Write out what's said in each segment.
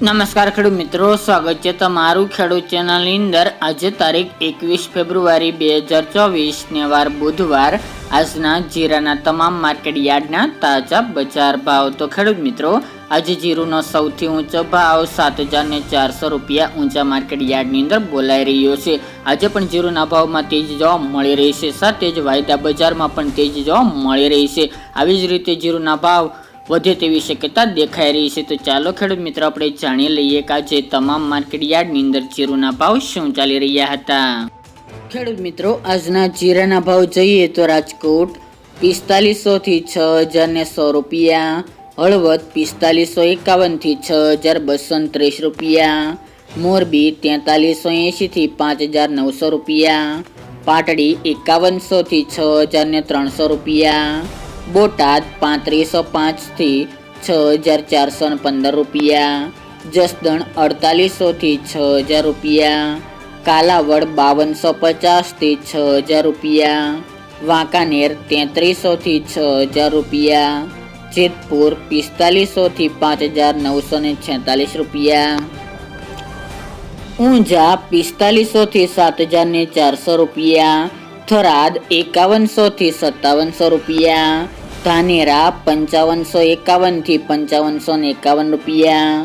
નમસ્કાર ખેડૂત મિત્રો, સ્વાગત છે તમારું ખેડૂત ચેનલની અંદર। આજે તારીખ 21 ફેબ્રુઆરી 2024 ને વાર બુધવાર। આજના જીરાના તમામ માર્કેટ યાર્ડના તાજા બજાર ભાવ। તો ખેડૂત મિત્રો, આજે જીરુનો સૌથી ઊંચો ભાવ 7,400 રૂપિયા ઊંચા માર્કેટ યાર્ડની અંદર બોલાઈ રહ્યો છે। આજે પણ જીરુના ભાવમાં તેજી જોવા મળી રહી છે, સાથે જ વાયદા બજારમાં પણ તેજી જોવા મળી રહી છે। આવી જ રીતે જીરુના ભાવ વધે તેવી શક્યતા દેખાઈ રહી છે। તો ચાલો ખેડૂત મિત્રો, આપણે જાણી લઈએ કે આજે તમામ માર્કેટ યાર્ડની અંદર જીરુના ભાવ શું ચાલી રહ્યા હતા। ખેડૂત મિત્રો, આજના જીરાના ભાવ જોઈએ તો રાજકોટ 4500 થી 6,100 રૂપિયા, હળવદ 4551 થી 6,230 રૂપિયા, મોરબી 4380 થી 5,900 રૂપિયા, પાટડી 5100 થી 6,300 રૂપિયા, બોટાદ 3505 થી 6,415 રૂપિયા, જસદણ 4800 થી 6,000 રૂપિયા, કાલાવડ 5250 થી 6,000 રૂપિયા, વાંકાનેર 3300 થી 6,000 રૂપિયા, જેતપુર 4500 થી 5,946 રૂપિયા, ઊંઝા 4500 થી 7,400 રૂપિયા, થરાદ 5100 થી 5700 રૂપિયા, ધાનેરા 5551 થી 5551 રૂપિયા,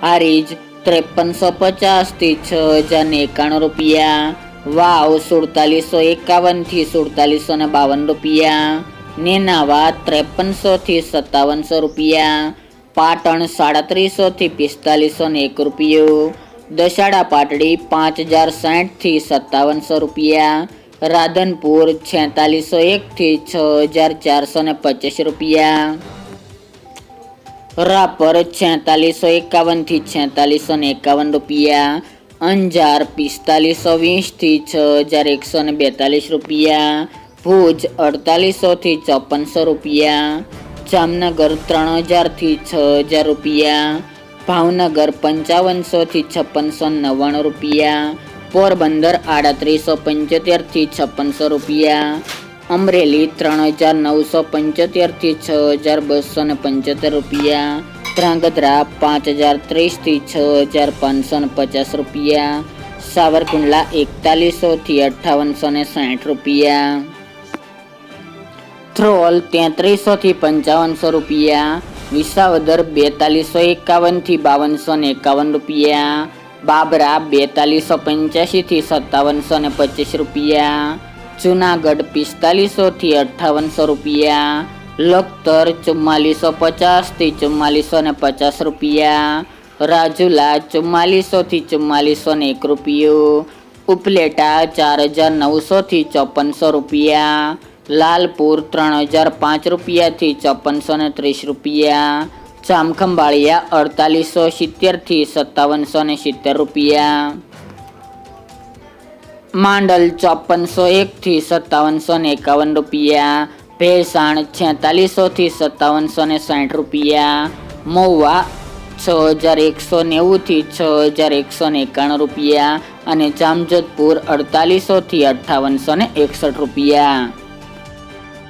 હારીજ 5350 થી 6,091 રૂપિયા, વાવ 4751 થી 4752 રૂપિયા, નેનાવા 5300 થી 5700 રૂપિયા, પાટણ 3700 થી 4501 રૂપિયો, દશાડા પાટડી 5060 થી 5700 રૂપિયા, રાધનપુર 4601 થી 6,425 રૂપિયા, રાપર 4651 થી 4651 રૂપિયા, અંજાર 4520 થી 6,142 રૂપિયા, ભુજ 4800 થી 5400 રૂપિયા, જામનગર 3000 થી 6,000 રૂપિયા, ભાવનગર 5500 થી 5699 રૂપિયા, પોરબંદર 3875 થી 5600 રૂપિયા, અમરેલી 3975 થી 6,275 રૂપિયા, ધ્રાંગધ્રા 5030 થી 6,550 રૂપિયા, સાવરકુંડલા 4100 થી 5860 રૂપિયા, થ્રોલ 3300 થી 5500 રૂપિયા, વિસાવદર 4251 થી 5251 રૂપિયા, બાબરા 4285 થી 5725 રૂપિયા, જુનાગઢ 4500 થી 5800 રૂપિયા, લખતર 4450 થી 4450 રૂપિયા, રાજુલા 4400 થી 4401 રૂપિયો, ઉપલેટા 4900 થી 5400 રૂપિયા, લાલપુર 3005 રૂપિયા થી 5430 રૂપિયા, જામખંભાળિયા 4870 થી 5770 રૂપિયા, માંડલ 5401 થી 5751 રૂપિયા, ભેસાણ 4600 થી 5760 રૂપિયા, મહુવા 6190 થી 6191 રૂપિયા અને જામજોધપુર 4800 થી 5861 રૂપિયા।